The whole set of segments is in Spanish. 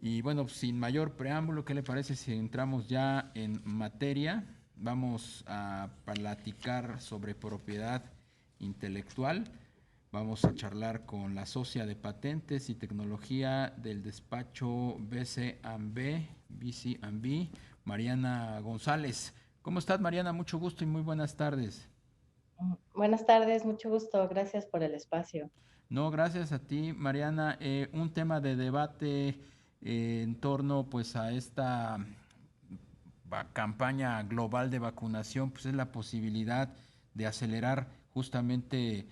Y bueno, sin mayor preámbulo, ¿qué le parece si entramos ya en materia? Vamos a platicar sobre propiedad intelectual. Vamos a charlar con la socia de patentes y tecnología del despacho BC&B, Mariana González. ¿Cómo estás, Mariana? Mucho gusto y muy buenas tardes. Buenas tardes, mucho gusto. Gracias por el espacio. No, gracias a ti, Mariana. Un tema de debate en torno pues a esta campaña global de vacunación, pues es la posibilidad de acelerar justamente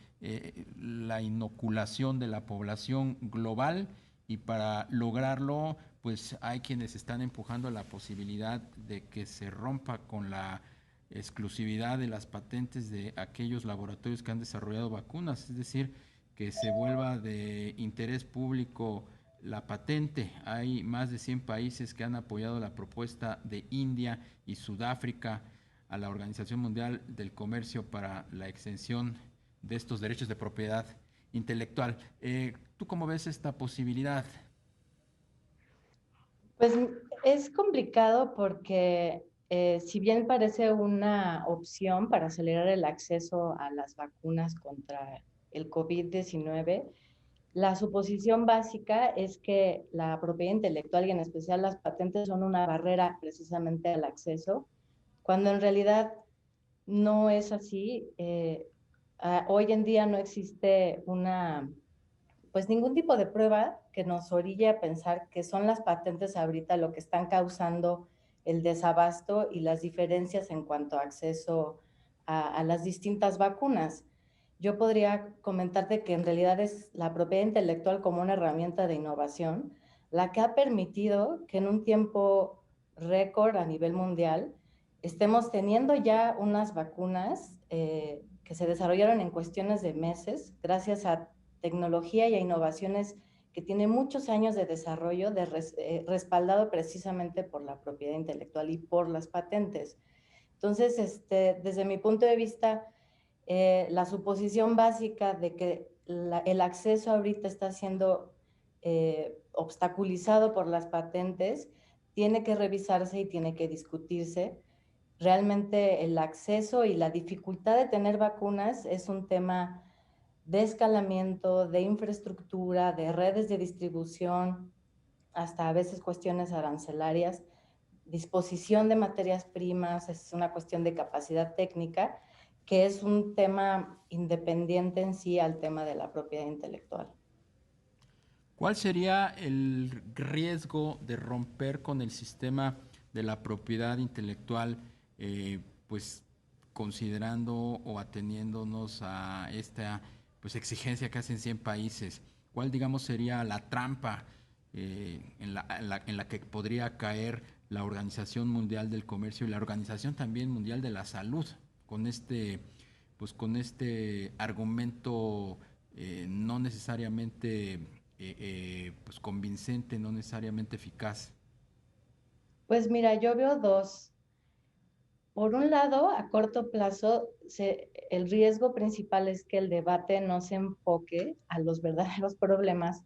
la inoculación de la población global, y para lograrlo pues hay quienes están empujando la posibilidad de que se rompa con la exclusividad de las patentes de aquellos laboratorios que han desarrollado vacunas, es decir, que se vuelva de interés público la patente. Hay más de 100 países que han apoyado la propuesta de India y Sudáfrica a la Organización Mundial del Comercio para la exención de estos derechos de propiedad intelectual. ¿Tú cómo ves esta posibilidad? Pues es complicado porque si bien parece una opción para acelerar el acceso a las vacunas contra el COVID-19, la suposición básica es que la propiedad intelectual y en especial las patentes son una barrera precisamente al acceso, cuando en realidad no es así. Hoy en día no existe pues ningún tipo de prueba que nos orille a pensar que son las patentes ahorita lo que están causando el desabasto y las diferencias en cuanto a acceso a las distintas vacunas. Yo podría comentarte que en realidad es la propiedad intelectual como una herramienta de innovación la que ha permitido que en un tiempo récord a nivel mundial estemos teniendo ya unas vacunas que se desarrollaron en cuestiones de meses gracias a tecnología y a innovaciones que tiene muchos años de desarrollo, respaldado precisamente por la propiedad intelectual y por las patentes. Entonces, desde mi punto de vista, la suposición básica de que el acceso ahorita está siendo obstaculizado por las patentes tiene que revisarse y tiene que discutirse. Realmente el acceso y la dificultad de tener vacunas es un tema de escalamiento, de infraestructura, de redes de distribución, hasta a veces cuestiones arancelarias, disposición de materias primas, es una cuestión de capacidad técnica, que es un tema independiente en sí al tema de la propiedad intelectual. ¿Cuál sería el riesgo de romper con el sistema de la propiedad intelectual, pues considerando o ateniéndonos a esta pues exigencia que hacen 100 países? ¿Cuál, digamos, sería la trampa en la que podría caer la Organización Mundial del Comercio y la Organización también Mundial de la Salud con este argumento no necesariamente pues convincente, no necesariamente eficaz? Pues mira, yo veo dos. Por un lado, a corto plazo, el riesgo principal es que el debate no se enfoque a los verdaderos problemas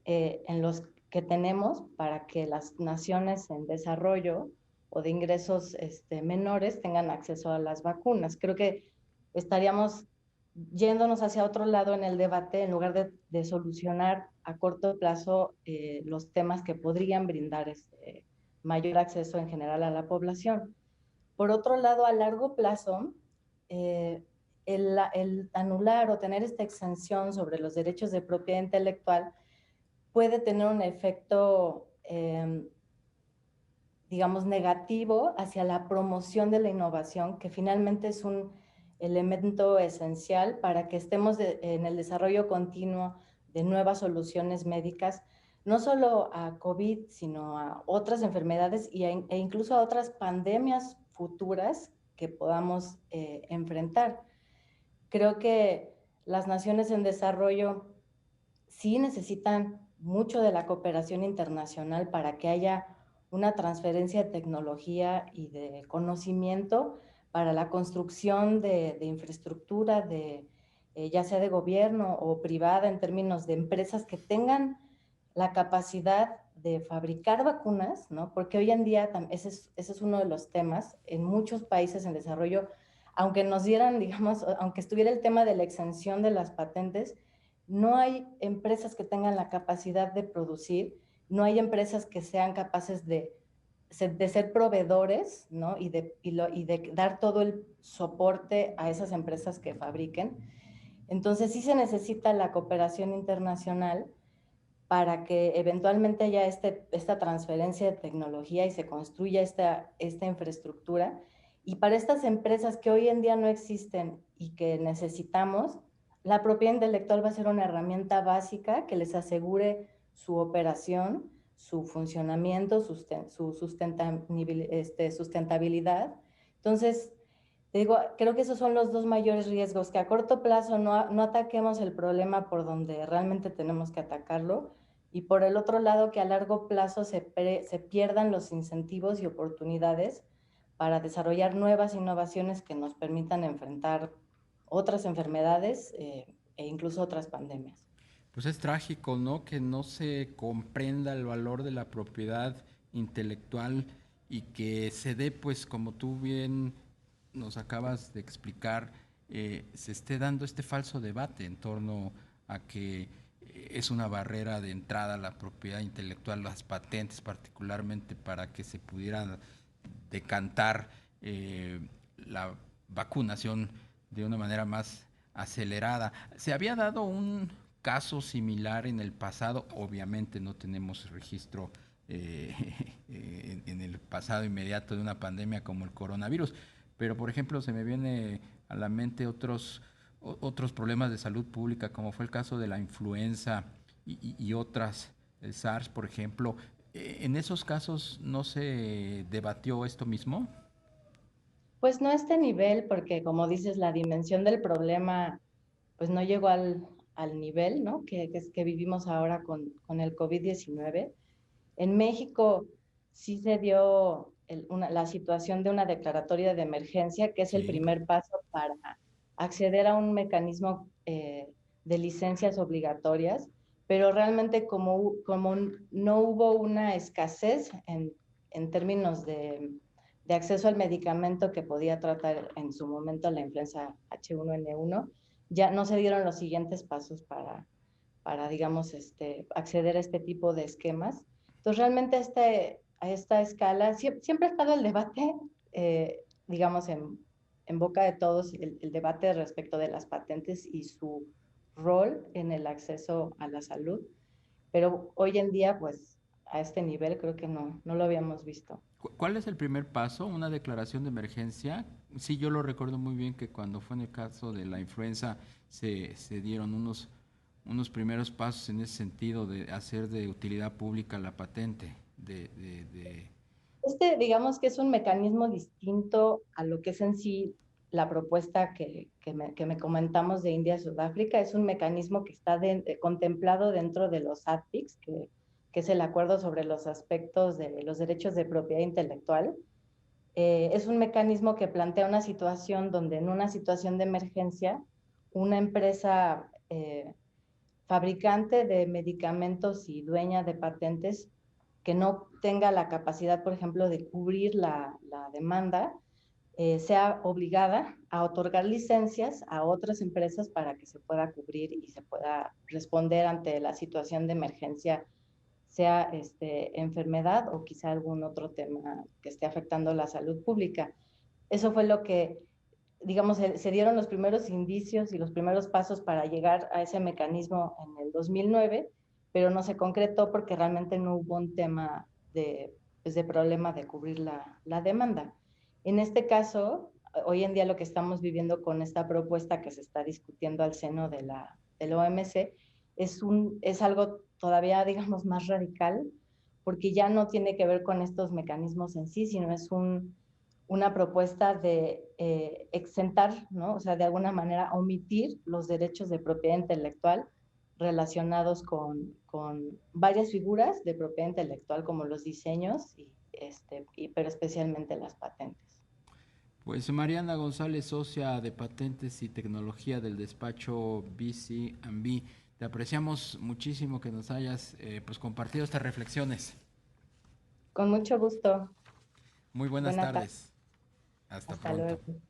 en los que tenemos para que las naciones en desarrollo o de ingresos menores tengan acceso a las vacunas. Creo que estaríamos yéndonos hacia otro lado en el debate en lugar de solucionar a corto plazo los temas que podrían brindar mayor acceso en general a la población. Por otro lado, a largo plazo, eh, el anular o tener esta exención sobre los derechos de propiedad intelectual puede tener un efecto, digamos, negativo hacia la promoción de la innovación, que finalmente es un elemento esencial para que estemos en el desarrollo continuo de nuevas soluciones médicas, no solo a COVID, sino a otras enfermedades e incluso a otras pandemias futuras que podamos enfrentar. Creo que las naciones en desarrollo sí necesitan mucho de la cooperación internacional para que haya una transferencia de tecnología y de conocimiento para la construcción de infraestructura, ya sea de gobierno o privada, en términos de empresas que tengan la capacidad de fabricar vacunas, ¿no? Porque hoy en día ese es uno de los temas en muchos países en desarrollo, aunque nos dieran, digamos, aunque estuviera el tema de la exención de las patentes, no hay empresas que tengan la capacidad de producir, no hay empresas que sean capaces de ser proveedores, ¿no? Y de dar todo el soporte a esas empresas que fabriquen. Entonces sí se necesita la cooperación internacional para que eventualmente haya esta transferencia de tecnología y se construya esta infraestructura. Y para estas empresas que hoy en día no existen y que necesitamos, la propiedad intelectual va a ser una herramienta básica que les asegure su operación, su funcionamiento, su sustentabilidad. Entonces, te digo, creo que esos son los dos mayores riesgos, que a corto plazo no ataquemos el problema por donde realmente tenemos que atacarlo, y por el otro lado que a largo plazo se pierdan los incentivos y oportunidades para desarrollar nuevas innovaciones que nos permitan enfrentar otras enfermedades e incluso otras pandemias. Pues es trágico, ¿no? Que no se comprenda el valor de la propiedad intelectual y que se dé, pues, como tú bien nos acabas de explicar, se esté dando este falso debate en torno a que es una barrera de entrada a la propiedad intelectual, las patentes particularmente, para que se pudiera decantar la vacunación de una manera más acelerada. Se había dado un caso similar en el pasado, obviamente no tenemos registro en el pasado inmediato de una pandemia como el coronavirus, pero por ejemplo se me viene a la mente otros problemas de salud pública, como fue el caso de la influenza y otras, el SARS, por ejemplo. ¿En esos casos no se debatió esto mismo? Pues no a este nivel, porque como dices, la dimensión del problema pues no llegó al nivel, ¿no? Que vivimos ahora con el COVID-19. En México sí se dio la situación de una declaratoria de emergencia, que es el Sí. primer paso para acceder a un mecanismo de licencias obligatorias, pero realmente como no hubo una escasez en términos de acceso al medicamento que podía tratar en su momento la influenza H1N1, ya no se dieron los siguientes pasos para digamos, acceder a este tipo de esquemas. Entonces, realmente a esta escala siempre ha estado el debate, digamos, en boca de todos, el debate respecto de las patentes y su rol en el acceso a la salud, pero hoy en día, pues, a este nivel creo que no lo habíamos visto. ¿Cuál es el primer paso? ¿Una declaración de emergencia? Sí, yo lo recuerdo muy bien que cuando fue en el caso de la influenza se dieron unos primeros pasos en ese sentido de hacer de utilidad pública la patente. Digamos que es un mecanismo distinto a lo que es en sí la propuesta que me comentamos de India-Sudáfrica. Es un mecanismo que está contemplado dentro de los ADPICS, que es el Acuerdo sobre los Aspectos de los Derechos de Propiedad Intelectual. Es un mecanismo que plantea una situación donde en una situación de emergencia, una empresa fabricante de medicamentos y dueña de patentes que no tenga la capacidad, por ejemplo, de cubrir la demanda, sea obligada a otorgar licencias a otras empresas para que se pueda cubrir y se pueda responder ante la situación de emergencia, sea enfermedad o quizá algún otro tema que esté afectando la salud pública. Eso fue lo que, digamos, se dieron los primeros indicios y los primeros pasos para llegar a ese mecanismo en el 2009, pero no se concretó porque realmente no hubo un tema pues de problema de cubrir la demanda. En este caso, hoy en día lo que estamos viviendo con esta propuesta que se está discutiendo al seno del OMC es algo todavía, digamos, más radical, porque ya no tiene que ver con estos mecanismos en sí, sino es una propuesta de exentar, ¿no? O sea, de alguna manera omitir los derechos de propiedad intelectual relacionados con varias figuras de propiedad intelectual, como los diseños, pero especialmente las patentes. Pues Mariana González, socia de patentes y tecnología del despacho BC&B, Te apreciamos muchísimo que nos hayas pues compartido estas reflexiones. Con mucho gusto. Muy buenas Buena tarde. tardes. Hasta Hasta pronto. luego.